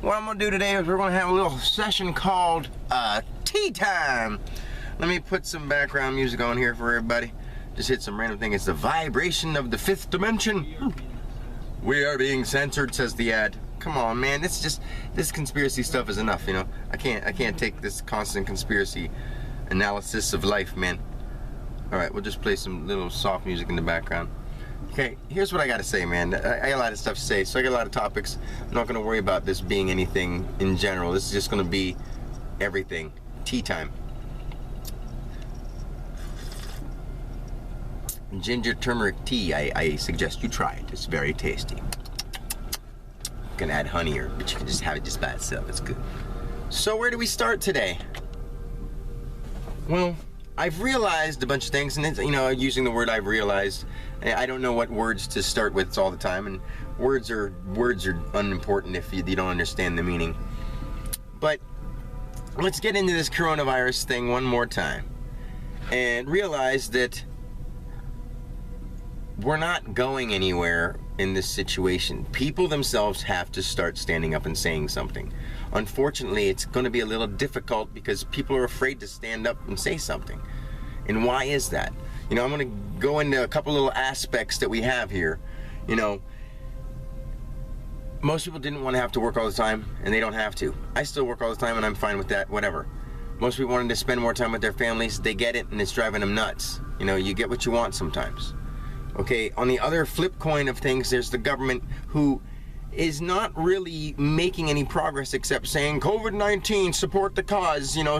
What I'm gonna do today is we're gonna have a little session called Tea Time. Let me put some background music on here for everybody. Just hit some random thing. It's the vibration of the fifth dimension. We are being censored, says the ad. Come on, man. This conspiracy stuff is enough, you know. I can't take this constant conspiracy analysis of life, man. All right, we'll just play some little soft music in the background. Okay, here's what I gotta say, man. I got a lot of stuff to say, so I got a lot of topics. I'm not gonna worry about this being anything in general. This is just gonna be everything. Tea time. Ginger turmeric tea, I suggest you try it. It's very tasty. You can add honey, but you can just have it just by itself. It's good. So where do we start today? Well, I've realized a bunch of things, and it's, you know, using the word I've realized, I don't know what words to start with all the time, and words are unimportant if you don't understand the meaning. But let's get into this coronavirus thing one more time and realize that we're not going anywhere in this situation. People themselves have to start standing up and saying something. Unfortunately, it's going to be a little difficult because people are afraid to stand up and say something. And why is that? You know, I'm going to go into a couple little aspects that we have here. You know, most people didn't want to have to work all the time, and they don't have to. I still work all the time, and I'm fine with that, whatever. Most people wanted to spend more time with their families. They get it, and it's driving them nuts. You know, you get what you want sometimes. Okay, on the other flip coin of things, there's the government who is not really making any progress except saying, COVID-19, support the cause, you know,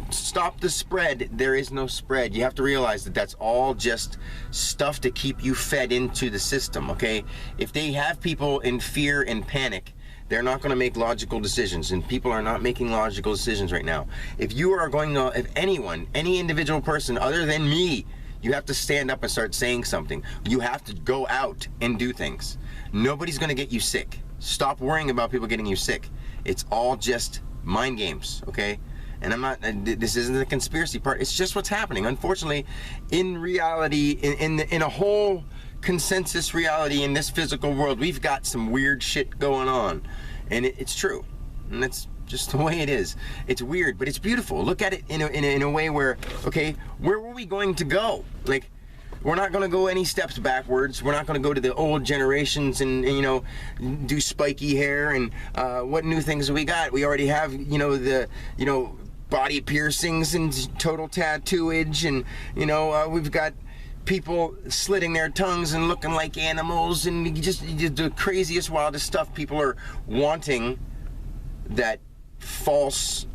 stop the spread. There is no spread. You have to realize that that's all just stuff to keep you fed into the system, okay? If they have people in fear and panic, they're not going to make logical decisions, and people are not making logical decisions right now. If you are going to, if anyone, any individual person other than me, you have to stand up and start saying something. You have to go out and do things. Nobody's going to get you sick. Stop worrying about people getting you sick. It's all just mind games, okay? And I'm not, this isn't the conspiracy part. It's just what's happening. Unfortunately, in reality, in a whole consensus reality in this physical world, we've got some weird shit going on. And it's true. And that's just the way it is. It's weird, but it's beautiful. Look at it in a way where, okay, where were we going to go? Like, we're not going to go any steps backwards. We're not going to go to the old generations and you know, do spiky hair and what new things have we got? We already have, you know, body piercings and total tattooage, and you know, we've got people slitting their tongues and looking like animals, and just the craziest, wildest stuff. People are wanting that false,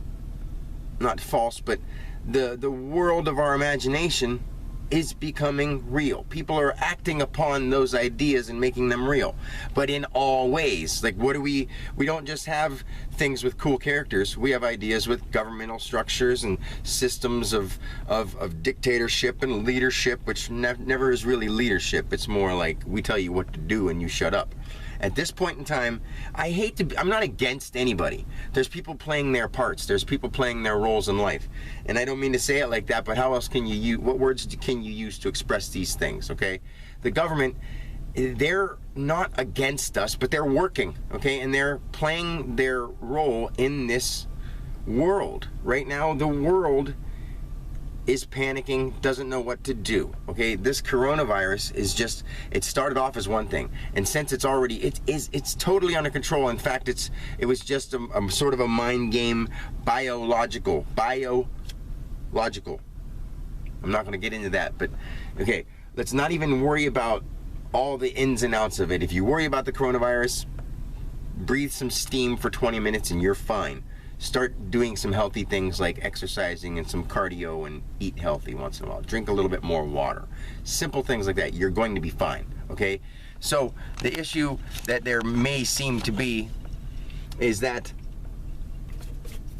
not false, but the world of our imagination is becoming real. People are acting upon those ideas and making them real, but in all ways. Like, what do we don't just have things with cool characters. We have ideas with governmental structures and systems of dictatorship and leadership, which never is really leadership. It's more like we tell you what to do and you shut up. At this point in time, I'm not against anybody. There's people playing their parts. There's people playing their roles in life. And I don't mean to say it like that, but how else can you use, what words can you use to express these things, okay? The government, they're not against us, but they're working, okay? And they're playing their role in this world. Right now, the world is panicking, doesn't know what to do, okay? This coronavirus is just, it started off as one thing, and since it's already, it's totally under control. In fact, it was just a sort of a mind game, biological. I'm not gonna get into that, but okay, let's not even worry about all the ins and outs of it. If you worry about the coronavirus, breathe some steam for 20 minutes and you're fine. Start doing some healthy things like exercising and some cardio, and eat healthy once in a while. Drink a little bit more water. Simple things like that. You're going to be fine, okay? So the issue that there may seem to be is that,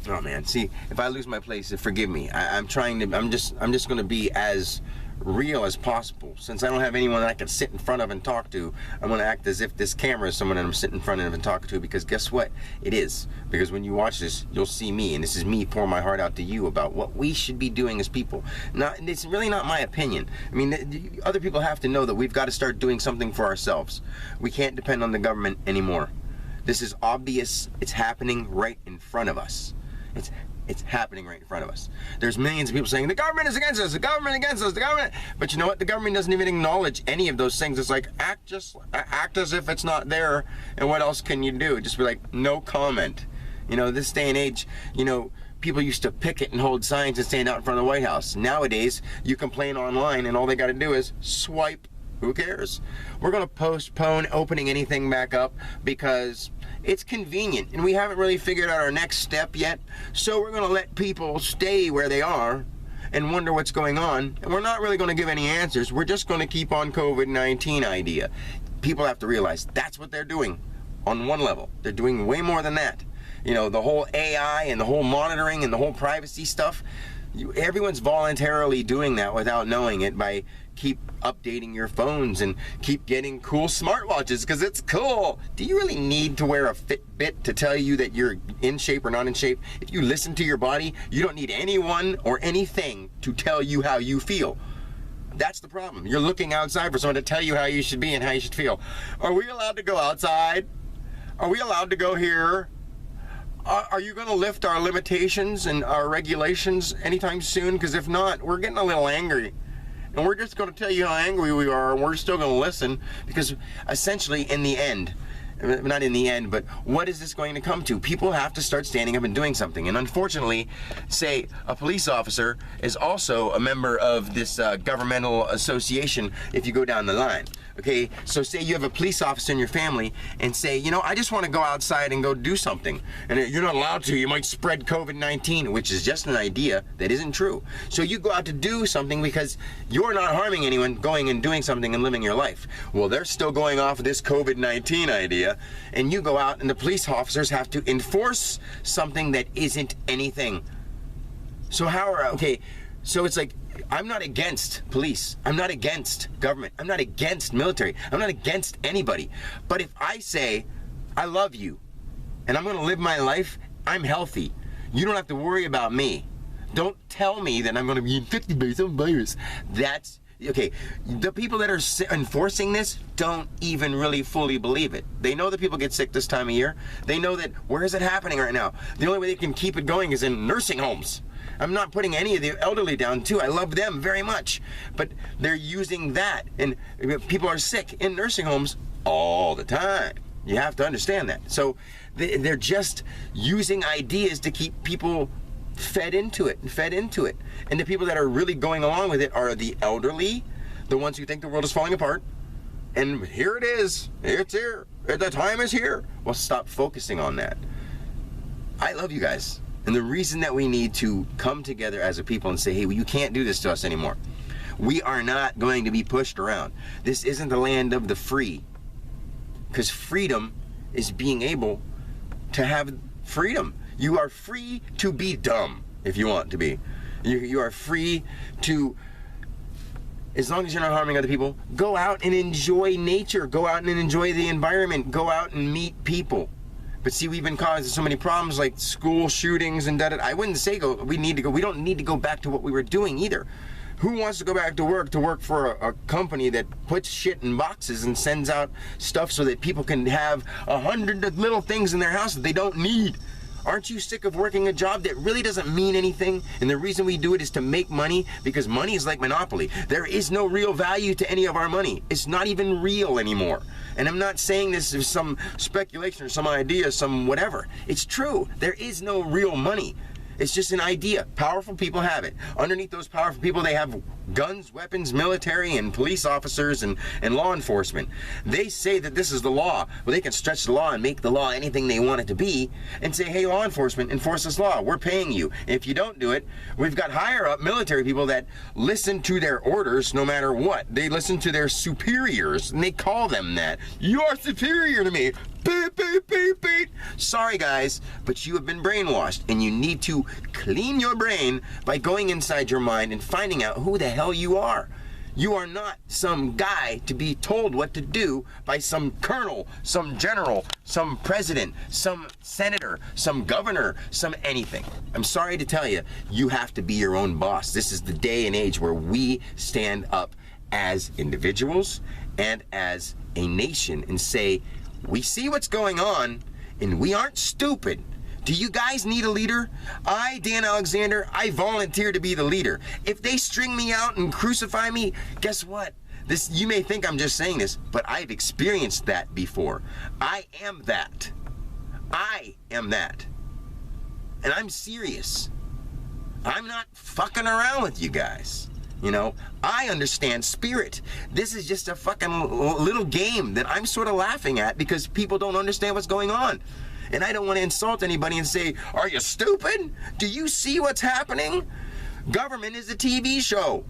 oh man, see, if I lose my place, forgive me. I'm just going to be as real as possible. Since I don't have anyone that I can sit in front of and talk to, I'm going to act as if this camera is someone that I'm sitting in front of and talking to, because guess what? It is. Because when you watch this, you'll see me, and this is me pouring my heart out to you about what we should be doing as people. It's really not my opinion. I mean, other people have to know that we've got to start doing something for ourselves. We can't depend on the government anymore. This is obvious. It's happening right in front of us. It's happening right in front of us. There's millions of people saying, the government is against us, the government against us, the government. But you know what? The government doesn't even acknowledge any of those things. It's like, act as if it's not there, and what else can you do? Just be like, no comment. You know, this day and age, you know, people used to picket and hold signs and stand out in front of the White House. Nowadays, you complain online, and all they got to do is swipe. Who cares? We're going to postpone opening anything back up because it's convenient, and we haven't really figured out our next step yet. So we're going to let people stay where they are and wonder what's going on. And we're not really going to give any answers. We're just going to keep on COVID-19 idea. People have to realize that's what they're doing on one level. They're doing way more than that. You know, the whole AI and the whole monitoring and the whole privacy stuff. Everyone's voluntarily doing that without knowing it by keep updating your phones and keep getting cool smartwatches because it's cool. Do you really need to wear a Fitbit to tell you that you're in shape or not in shape? If you listen to your body, you don't need anyone or anything to tell you how you feel. That's the problem. You're looking outside for someone to tell you how you should be and how you should feel. Are we allowed to go outside? Are we allowed to go here? Are you going to lift our limitations and our regulations anytime soon? Because if not, we're getting a little angry. And we're just going to tell you how angry we are, and we're still going to listen. Because essentially, in the end, not in the end, but what is this going to come to? People have to start standing up and doing something. And unfortunately, say a police officer is also a member of this governmental association if you go down the line. Okay, so say you have a police officer in your family and say, you know, I just want to go outside and go do something. And you're not allowed to. You might spread COVID-19, which is just an idea that isn't true. So you go out to do something because you're not harming anyone going and doing something and living your life. Well, they're still going off of this COVID-19 idea, and you go out and the police officers have to enforce something that isn't anything. So so it's like, I'm not against police. I'm not against government. I'm not against military. I'm not against anybody. But if I say, I love you, and I'm going to live my life, I'm healthy. You don't have to worry about me. Don't tell me that I'm going to be infected by some virus. That's, okay, the people that are enforcing this don't even really fully believe it. They know that people get sick this time of year. They know that, where is it happening right now? The only way they can keep it going is in nursing homes. I'm not putting any of the elderly down too. I love them very much. But they're using that. And people are sick in nursing homes all the time. You have to understand that. So they're just using ideas to keep people fed into it. And the people that are really going along with it are the elderly, the ones who think the world is falling apart. And here it is. It's here. The time is here. Well, stop focusing on that. I love you guys. And the reason that we need to come together as a people and say, hey, well, you can't do this to us anymore. We are not going to be pushed around. This isn't the land of the free. Because freedom is being able to have freedom. You are free to be dumb if you want to be. You are free to, as long as you're not harming other people, go out and enjoy nature. Go out and enjoy the environment. Go out and meet people. But see, we've been causing so many problems like school shootings and I wouldn't say we don't need to go back to what we were doing either. Who wants to go back to work for a company that puts shit in boxes and sends out stuff so that people can have 100 little things in their house that they don't need? Aren't you sick of working a job that really doesn't mean anything? And the reason we do it is to make money, because money is like Monopoly. There is no real value to any of our money. It's not even real anymore. And I'm not saying this is some speculation or some idea, some whatever. It's true. There is no real money. It's just an idea. Powerful people have it. Underneath those powerful people, they have guns, weapons, military, and police officers and law enforcement. They say that this is the law. Well, they can stretch the law and make the law anything they want it to be and say, hey, law enforcement, enforce this law. We're paying you. If you don't do it, we've got higher up military people that listen to their orders no matter what. They listen to their superiors, and they call them that. You're superior to me. Beep, beep, beep, beep. Sorry, guys, but you have been brainwashed, and you need to clean your brain by going inside your mind and finding out who the hell you are. You are not some guy to be told what to do by some colonel, some general, some president, some senator, some governor, some anything. I'm sorry to tell you, you have to be your own boss. This is the day and age where we stand up as individuals and as a nation and say, we see what's going on, And we aren't stupid. Do you guys need a leader? I, Dan Alexander, I volunteer to be the leader. If they string me out and crucify me, guess what? You may think I'm just saying this, but I've experienced that before. I am that. I am that. And I'm serious. I'm not fucking around with you guys. You know, I understand spirit. This is just a fucking little game that I'm sort of laughing at because people don't understand what's going on. And I don't want to insult anybody and say, are you stupid? Do you see what's happening? Government is a TV show.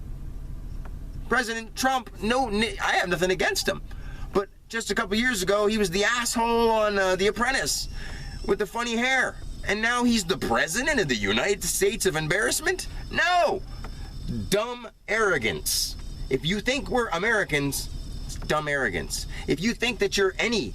President Trump, I have nothing against him. But just a couple years ago, he was the asshole on The Apprentice with the funny hair. And now he's the president of the United States of embarrassment? No! Dumb arrogance. If you think we're Americans, it's dumb arrogance. If you think that you're any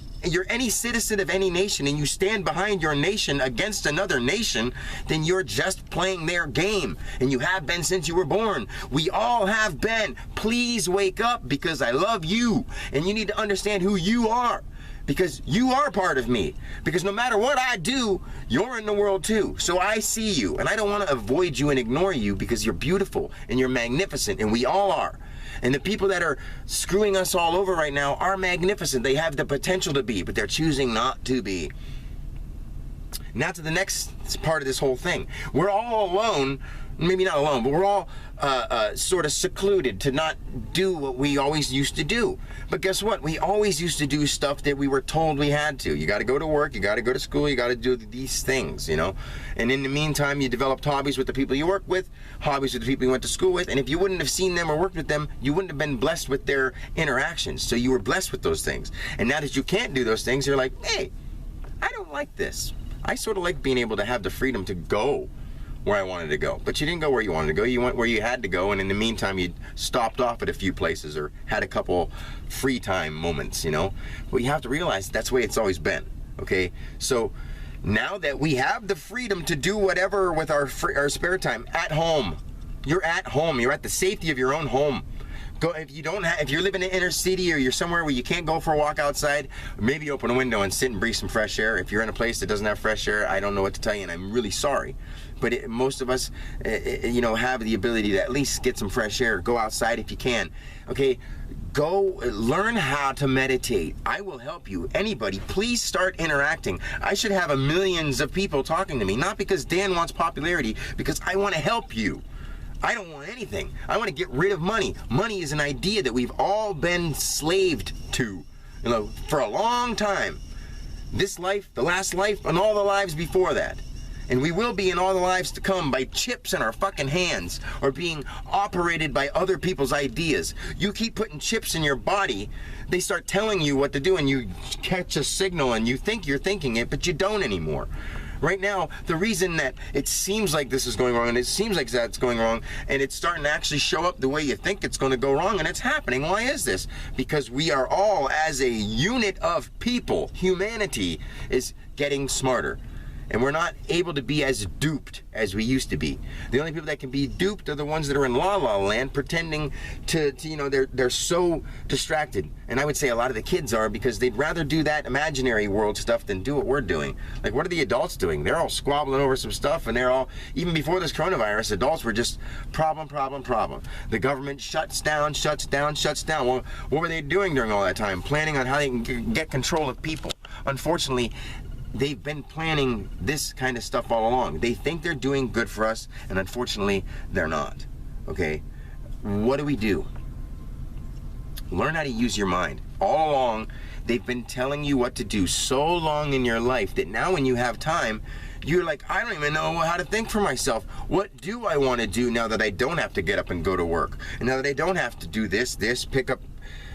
citizen of any nation and you stand behind your nation against another nation, then you're just playing their game. And you have been since you were born. We all have been. Please wake up because I love you. And you need to understand who you are. Because you are part of me. Because no matter what I do, you're in the world too. So I see you. And I don't want to avoid you and ignore you because you're beautiful and you're magnificent. And we all are. And the people that are screwing us all over right now are magnificent. They have the potential to be, but they're choosing not to be. Now to the next part of this whole thing. We're all alone, maybe not alone, but we're all sort of secluded to not do what we always used to do. But guess what? We always used to do stuff that we were told we had to. You got to go to work, you got to go to school, you got to do these things, you know. And in the meantime, you developed hobbies with the people you work with, hobbies with the people you went to school with, and if you wouldn't have seen them or worked with them, you wouldn't have been blessed with their interactions. So you were blessed with those things. And now that you can't do those things, you're like, hey, I don't like this. I sort of like being able to have the freedom to go where I wanted to go. But you didn't go where you wanted to go. You went where you had to go, and in the meantime, you stopped off at a few places or had a couple free time moments, you know? Well, you have to realize that's the way it's always been, okay? So now that we have the freedom to do whatever with our spare time at home, you're at home. You're at the safety of your own home. Go, if you live in an inner city or you're somewhere where you can't go for a walk outside, maybe open a window and sit and breathe some fresh air. If you're in a place that doesn't have fresh air, I don't know what to tell you, and I'm really sorry. But most of us, you know, have the ability to at least get some fresh air. Go outside if you can. Okay, go learn how to meditate. I will help you. Anybody, please start interacting. I should have millions of people talking to me, not because Dan wants popularity, because I want to help you. I don't want anything. I want to get rid of money. Money is an idea that we've all been slaved to, you know, for a long time. This life, the last life, and all the lives before that. And we will be in all the lives to come by chips in our fucking hands or being operated by other people's ideas. You keep putting chips in your body, they start telling you what to do, and you catch a signal and you think you're thinking it, but you don't anymore. Right now, the reason that it seems like this is going wrong, and it seems like that's going wrong, and it's starting to actually show up the way you think it's going to go wrong, and it's happening. Why is this? Because we are all, as a unit of people, humanity is getting smarter. And we're not able to be as duped as we used to be. The only people that can be duped are the ones that are in La La Land pretending to you know, they're so distracted. And I would say a lot of the kids are, because they'd rather do that imaginary world stuff than do what we're doing. Like, what are the adults doing? They're all squabbling over some stuff, and they're all, even before this coronavirus, adults were just problem. The government shuts down. Well, what were they doing during all that time? Planning on how they can get control of people. Unfortunately, they've been planning this kind of stuff all along. They think they're doing good for us, and unfortunately, they're not. Okay? What do? Learn how to use your mind. All along, they've been telling you what to do so long in your life that now when you have time, you're like, I don't even know how to think for myself. What do I want to do now that I don't have to get up and go to work? And now that I don't have to do this, pick up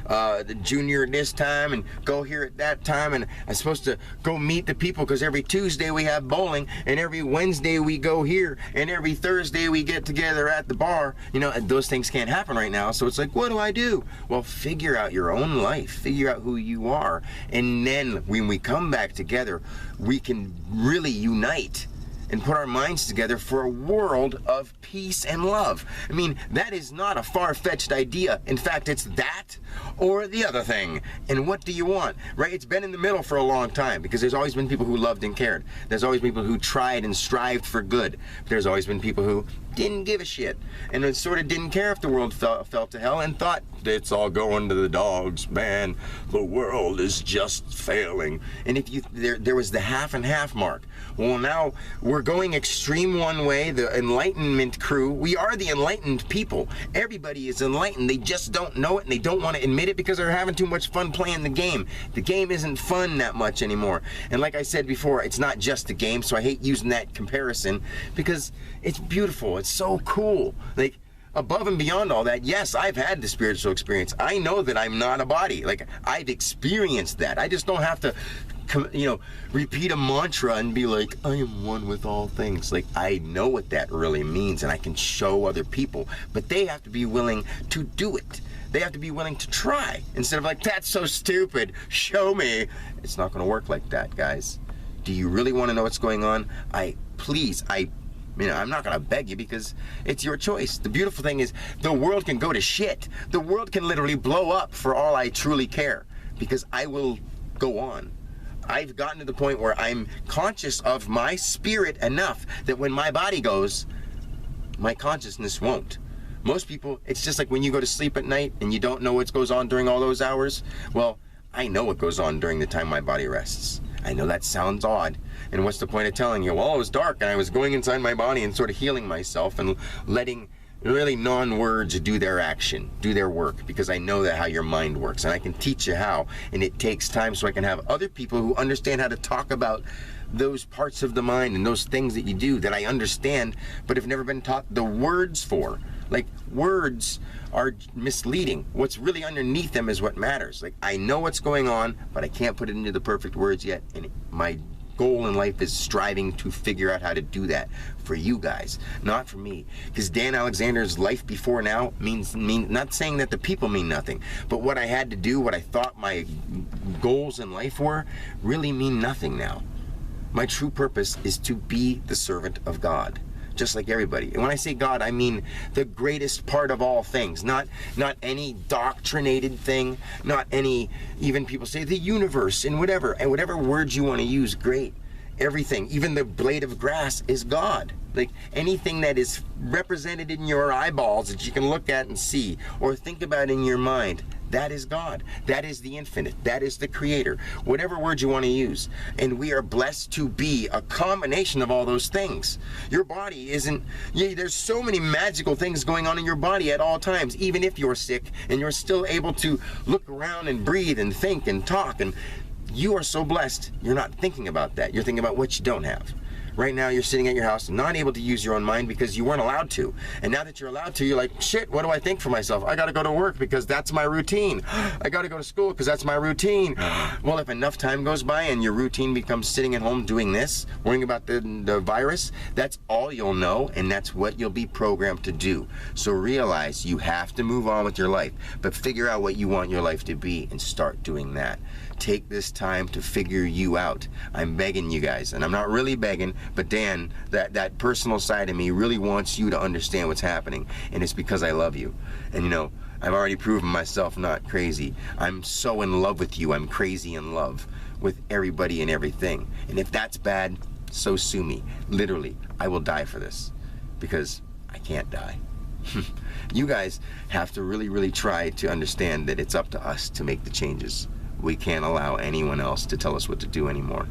the junior this time and go here at that time, and I'm supposed to go meet the people because every Tuesday we have bowling, and every Wednesday we go here, and every Thursday we get together at the bar. You know, and those things can't happen right now, so it's like, what do? Well, figure out your own life, figure out who you are, and then when we come back together, we can really unite and put our minds together for a world of peace and love. I mean, that is not a far-fetched idea. In fact, it's that or the other thing. And what do you want, right? It's been in the middle for a long time, because there's always been people who loved and cared. There's always people who tried and strived for good. There's always been people who didn't give a shit, and it sort of didn't care if the world fell to hell, and thought, it's all going to the dogs, man. The world is just failing. And if you there was the half and half mark. Well, now we're going extreme one way, the enlightenment crew. We are the enlightened people. Everybody is enlightened. They just don't know it, and they don't want to admit it because they're having too much fun playing the game. The game isn't fun that much anymore. And like I said before, it's not just a game, so I hate using that comparison, because it's beautiful. It's so cool. Like, above and beyond all that, yes, I've had the spiritual experience. I know that I'm not a body. Like, I've experienced that. I just don't have to, repeat a mantra and be like, I am one with all things. Like, I know what that really means, and I can show other people. But they have to be willing to do it. They have to be willing to try. Instead of like, that's so stupid, show me. It's not going to work like that, guys. Do you really want to know what's going on? I'm not going to beg you, because it's your choice. The beautiful thing is, the world can go to shit. The world can literally blow up for all I truly care, because I will go on. I've gotten to the point where I'm conscious of my spirit enough that when my body goes, my consciousness won't. Most people, it's just like when you go to sleep at night and you don't know what goes on during all those hours. Well, I know what goes on during the time my body rests. I know that sounds odd. And what's the point of telling you? Well, it was dark and I was going inside my body and sort of healing myself and letting really non-words do their action, do their work, because I know that how your mind works, and I can teach you how. And it takes time, so I can have other people who understand how to talk about those parts of the mind and those things that you do that I understand but have never been taught the words for. Like, words are misleading. What's really underneath them is what matters. Like, I know what's going on, but I can't put it into the perfect words yet, and my goal in life is striving to figure out how to do that for you guys, not for me. Because Dan Alexander's life before now means not saying that the people mean nothing, but what I had to do, what I thought my goals in life were, really mean nothing now. My true purpose is to be the servant of God, just like everybody. And when I say God, I mean the greatest part of all things, not any doctrinated thing, not any, even people say the universe, and whatever words you want to use, great. Everything, even the blade of grass, is God. Like, anything that is represented in your eyeballs that you can look at and see or think about in your mind, that is God. That is the infinite. That is the creator. Whatever word you want to use. And we are blessed to be a combination of all those things. Your body isn't, there's so many magical things going on in your body at all times, even if you're sick, and you're still able to look around and breathe and think and talk. And you are so blessed, you're not thinking about that. You're thinking about what you don't have. Right now, you're sitting at your house, not able to use your own mind because you weren't allowed to. And now that you're allowed to, you're like, shit, what do I think for myself? I gotta go to work because that's my routine. I gotta go to school because that's my routine. Well, if enough time goes by and your routine becomes sitting at home doing this, worrying about the virus, that's all you'll know, and that's what you'll be programmed to do. So realize you have to move on with your life, but figure out what you want your life to be and start doing that. Take this time to figure you out. I'm begging you guys, and I'm not really begging, but Dan, that personal side of me really wants you to understand what's happening, and it's because I love you. And I've already proven myself not crazy. I'm so in love with you. I'm crazy in love with everybody and everything. And if that's bad, so sue me. Literally, I will die for this, because I can't die. You guys have to really, really try to understand that it's up to us to make the changes. We can't allow anyone else to tell us what to do anymore.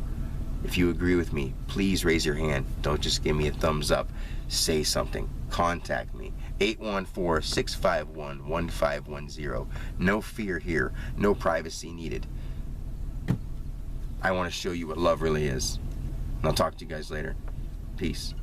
If you agree with me, please raise your hand. Don't just give me a thumbs up. Say something. Contact me. 814-651-1510. No fear here. No privacy needed. I want to show you what love really is. And I'll talk to you guys later. Peace.